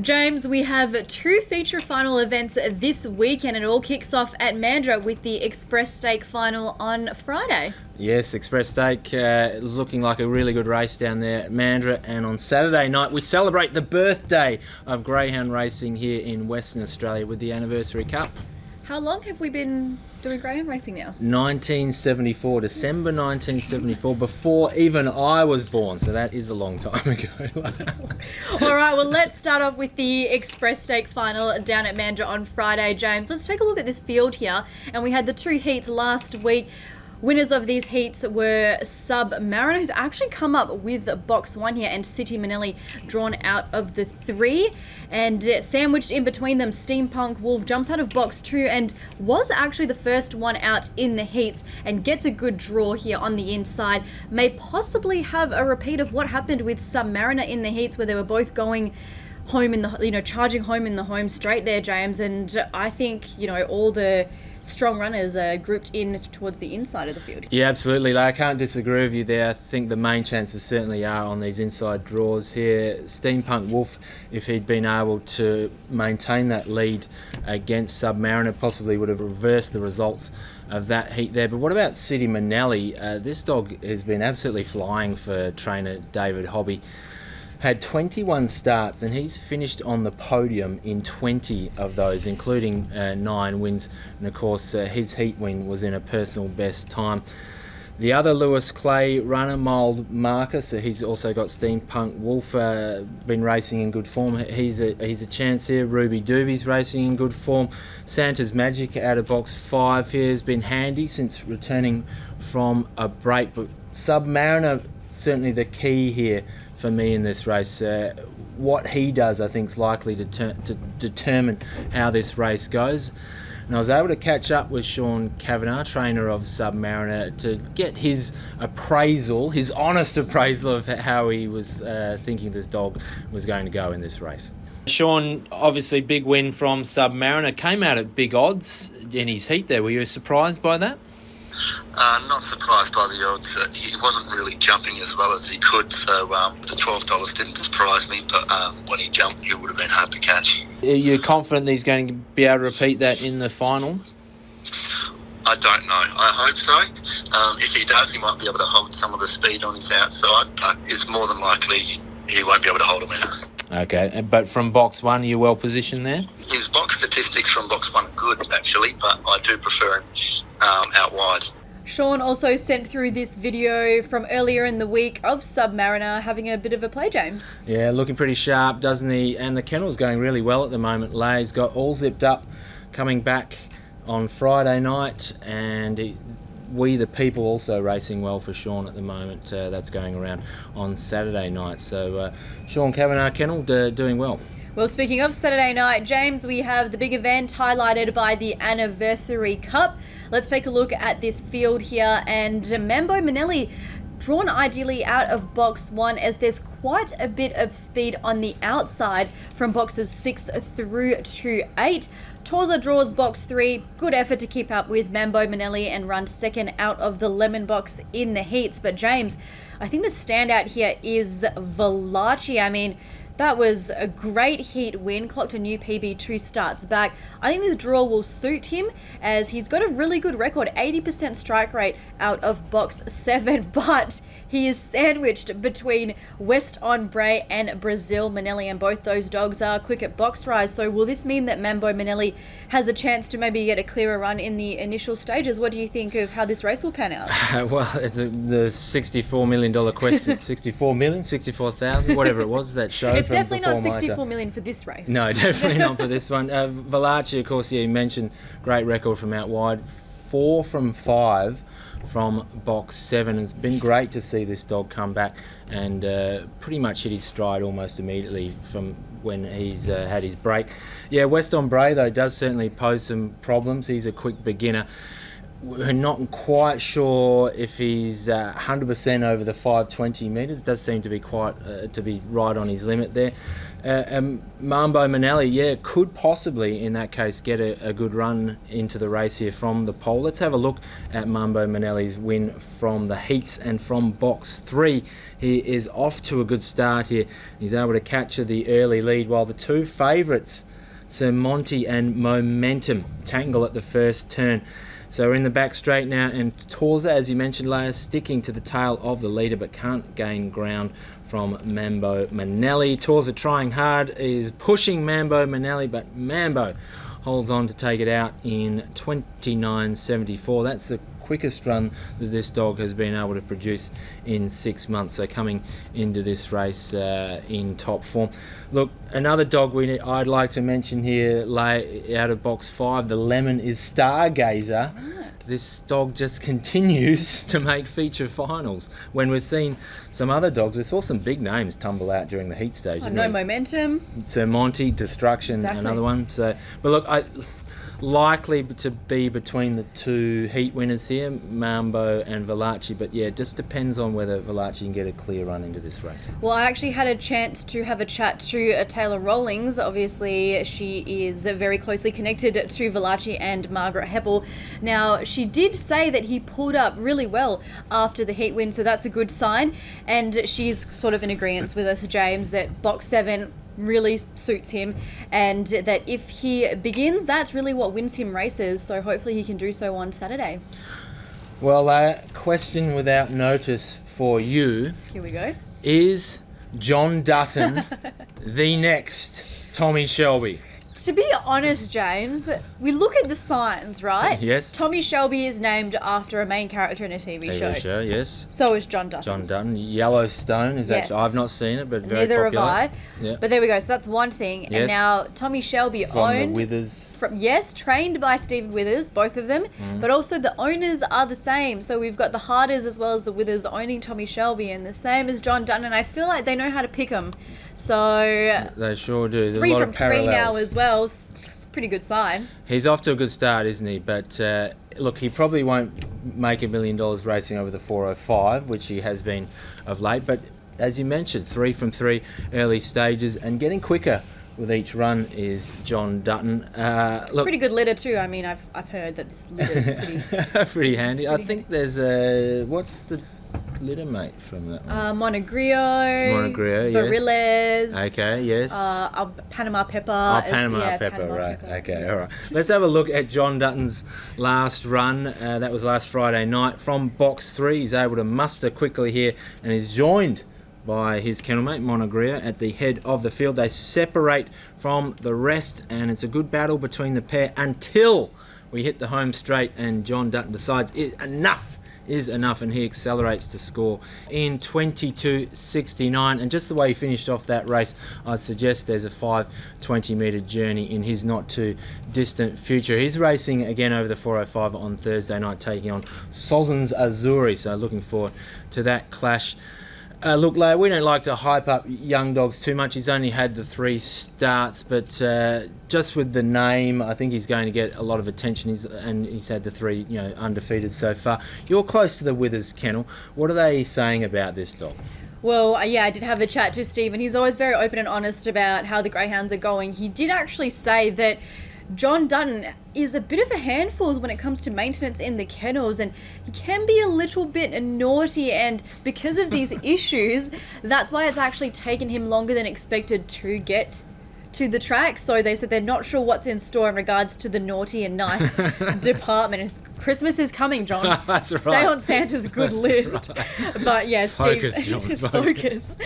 James, we have two feature final events this week, and it all kicks off at Mandurah with the Express Stake final on Friday. Yes, Express Stake looking like a really good race down there at Mandurah. And on Saturday night, we celebrate the birthday of greyhound racing here in Western Australia with the Anniversary Cup. How long have we been doing greyhound racing now? 1974, December 1974, before even I was born, so that is a long time ago. All right, well, let's start off with the Express Stake final down at Mandurah on Friday, James. Let's take a look at this field here, and we had the two heats last week. Winners of these heats were Submariner, who's actually come up with box one here, and City Manelli drawn out of the three. And sandwiched in between them, Steampunk Wolf jumps out of box two and was actually the first one out in the heats and gets a good draw here on the inside. May possibly have a repeat of what happened with Submariner in the heats, where they were both going home in the, charging home in the home straight there, James. And I think, all the strong runners are grouped in towards the inside of the field. Yeah, absolutely. I can't disagree with you there. I think the main chances certainly are on these inside draws here. Steampunk Wolf, if he'd been able to maintain that lead against Submariner, possibly would have reversed the results of that heat there. But what about City Manelli? This dog has been absolutely flying for trainer David Hobby. Had 21 starts and he's finished on the podium in 20 of those, including 9 wins. And of course, his heat win was in a personal best time. The other Lewis Clay runner, Mild Marcus, he's also got Steampunk Wolf, been racing in good form. He's a chance here. Ruby Dooby's racing in good form. Santa's Magic out of box 5 here has been handy since returning from a break. But Submariner, certainly the key here for me in this race. What he does, I think, is likely to determine how this race goes. And I was able to catch up with Sean Kavanagh, trainer of Submariner, to get his appraisal, his honest appraisal of how he was thinking this dog was going to go in this race. Sean, obviously big win from Submariner, came out at big odds in his heat there. Were you surprised by that? Not surprised by the odds. He wasn't really jumping as well as he could, so the $12 didn't surprise me, but when he jumped, he would have been hard to catch. Are you confident that he's going to be able to repeat that in the final? I don't know. I hope so. If he does, he might be able to hold some of the speed on his outside, but it's more than likely he won't be able to hold a winner. Okay, but from box one, are you well positioned there? His box statistics from box one are good, actually, but I do prefer him out wide. Sean also sent through this video from earlier in the week of Submariner having a bit of a play, James. Yeah, looking pretty sharp, doesn't he? And the kennel's going really well at the moment. Lay's got all zipped up, coming back on Friday night, and We the People also racing well for Sean at the moment. That's going around on Saturday night. So Sean Kavanagh Kennel doing well. Well, speaking of Saturday night, James, we have the big event highlighted by the Anniversary Cup. Let's take a look at this field here, and Mambo Manelli drawn ideally out of box one, as there's quite a bit of speed on the outside from boxes 6 through to 8. Torza draws box 3. Good effort to keep up with Mambo Manelli and run second out of the lemon box in the heats. But James, I think the standout here is Valachi. I mean, that was a great heat win, clocked a new PB 2 starts back. I think this draw will suit him, as he's got a really good record, 80% strike rate out of box 7, but he is sandwiched between West on Bray and Brazil Manelli, and both those dogs are quick at box rise. So will this mean that Mambo Manelli has a chance to maybe get a clearer run in the initial stages? What do you think of how this race will pan out? Well, it's the $64 million question. 64 million, 64,000, whatever it was, that show. It's definitely not 64 million for this race. No, definitely not for this one. Valachi, of course, you mentioned, great record from out wide. 4 from 5 from box 7. It's been great to see this dog come back and pretty much hit his stride almost immediately from when he's had his break. Yeah, West on Bray, though, does certainly pose some problems. He's a quick beginner. we're not quite sure if he's 100% over the 520 metres. Does seem to be quite to be right on his limit there. Mambo Manelli, could possibly in that case get a good run into the race here from the pole. Let's have a look at Mambo Manelli's win from the heats and from box 3. He is off to a good start here. He's able to capture the early lead while the two favourites, Sir Monty and Momentum, tangle at the first turn. So we're in the back straight now, and Torza, as you mentioned, Leia, sticking to the tail of the leader but can't gain ground from Mambo Manelli. Torza trying hard, is pushing Mambo Manelli, but Mambo holds on to take it out in 29.74. That's the quickest run that this dog has been able to produce in 6 months, so coming into this race in top form. Look, another dog I'd like to mention here, out of box 5, the Lemon, is Stargazer. Right. This dog just continues to make feature finals. When we're seeing some other dogs, we saw some big names tumble out during the heat stage. No Momentum. Sir Monty, Destruction, exactly. Another one. So, but look, likely to be between the two heat winners here, Mambo and Valachi, but it just depends on whether Valachi can get a clear run into this race. Well, I actually had a chance to have a chat to Taylor Rawlings. Obviously, she is very closely connected to Valachi and Margaret Heppel. Now, she did say that he pulled up really well after the heat win, so that's a good sign, and she's sort of in agreement with us, James, that box 7 really suits him, and that if he begins, that's really what wins him races, so hopefully he can do so on Saturday. Well, question without notice for you. Here we go. Is John Dutton the next Tommy Shelby? To be honest, James, we look at the signs, right? Yes. Tommy Shelby is named after a main character in a TV show. Yes. So is John Dutton. John Dutton. Yellowstone is actually, I've not seen it, but very Neither popular. have I. Yeah. But there we go. So that's one thing. Yes. And now Tommy Shelby from owned... the Withers. Trained by Stephen Withers, both of them. But also the owners are the same. So we've got the Harders as well as the Withers owning Tommy Shelby, and the same as John Dutton. And I feel like they know how to pick them. So... They sure do. There's 3 a lot from of parallels. 3 now as well. It's a pretty good sign. He's off to a good start, isn't he? But look, he probably won't make $1 million racing over the 405, which he has been of late. But as you mentioned, 3 from 3 early stages, and getting quicker with each run is John Dutton. Look, pretty good litter too. I mean, I've heard that this litter is pretty pretty handy. I think there's a what's the litter mate from that one? Monogrio, yes. Barillas. Okay, yes. Panama Pepper. Panama Pepper, right. Pepper. Okay, all right. Let's have a look at John Dutton's last run. That was last Friday night. From box 3, he's able to muster quickly here, and is joined by his kennelmate Monogria at the head of the field. They separate from the rest, and it's a good battle between the pair until we hit the home straight, and John Dutton decides enough is enough, and he accelerates to score in 22.69. And just the way he finished off that race, I suggest there's a 520 metre journey in his not too distant future. He's racing again over the 405 on Thursday night, taking on Sozens Azuri, so looking forward to that clash. Look, Leah, we don't like to hype up young dogs too much. He's only had the 3 starts, but just with the name, I think he's going to get a lot of attention. He's had the 3, undefeated so far. You're close to the Withers kennel. What are they saying about this dog? Well, I did have a chat to Steve, and he's always very open and honest about how the greyhounds are going. He did actually say that John Dutton is a bit of a handful when it comes to maintenance in the kennels, and he can be a little bit naughty, and because of these issues, that's why it's actually taken him longer than expected to get to the track. So they said they're not sure what's in store in regards to the naughty and nice department. Christmas is coming, John. That's right. Stay on Santa's good list. Right. But yeah, Steve, focus, John, focus.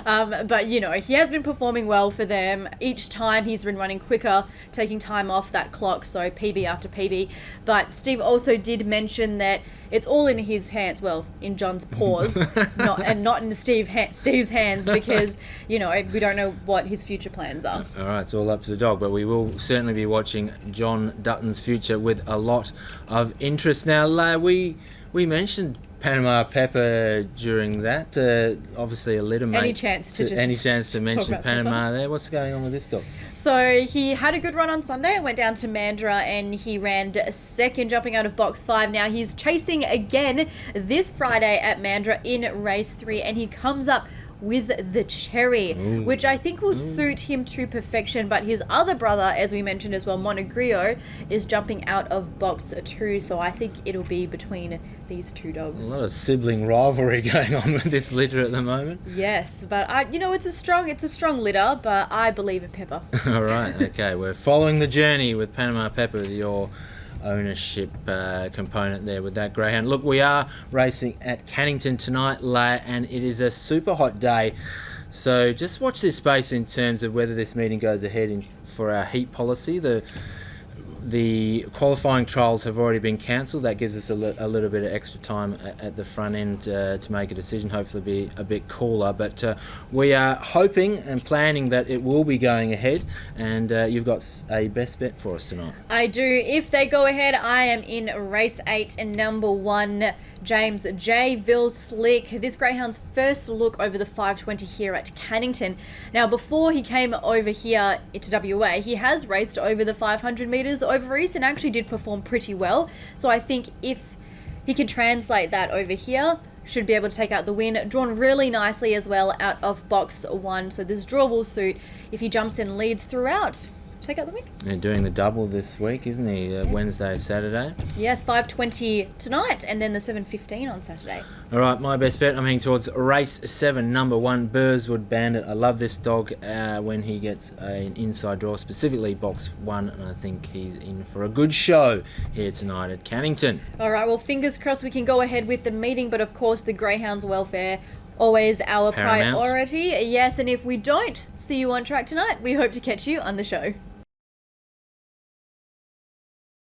But he has been performing well for them. Each time he's been running quicker, taking time off that clock, so PB after PB. But Steve also did mention that it's all in his hands, well, in John's paws, not in Steve's hands, because, we don't know what his future plans are. All right, it's all up to the dog, but we will certainly be watching John Dutton's future with a lot of interest. Now, we mentioned Panama Pepper during that. Obviously a litter mate. Any chance to mention about Panama Pepper? there? What's going on with this dog? So he had a good run on Sunday and went down to Mandurah and he ran second jumping out of box 5. Now he's chasing again this Friday at Mandurah in race 3 and he comes up with the Cherry, which I think will suit him to perfection. But his other brother, as we mentioned as well, Monegrio, is jumping out of box 2, so I think it'll be between these two dogs. A lot of sibling rivalry going on with this litter at the moment. Yes, but it's a strong litter, but I believe in Pepper. All right, okay, we're following the journey with Panama Pepper, your ownership component there with that greyhound. Look, we are racing at Cannington tonight, and it is a super hot day, so just watch this space in terms of whether this meeting goes ahead for our heat policy. The qualifying trials have already been cancelled. That gives us a little bit of extra time at the front end to make a decision, hopefully be a bit cooler. But we are hoping and planning that it will be going ahead, and you've got a best bet for us tonight. I do. If they go ahead, I am in race 8 and number 1, James J. Ville Slick. This greyhound's first look over the 520 here at Cannington. Now, before he came over here into WA, he has raced over the 500 metres over east and actually did perform pretty well. So I think if he can translate that over here, should be able to take out the win. Drawn really nicely as well out of box 1. So this draw will suit if he jumps in leads throughout. Take out the win. And doing the double this week, isn't he? Yes. Wednesday, Saturday. Yes, 5:20 tonight and then the 7:15 on Saturday. All right, my best bet, I'm heading towards race 7, number 1, Burswood Bandit. I love this dog when he gets an inside draw, specifically box 1, and I think he's in for a good show here tonight at Cannington. All right, well, fingers crossed we can go ahead with the meeting, but of course the greyhound's welfare, always our Paramount. priority. Yes, and if we don't see you on track tonight, we hope to catch you on the show.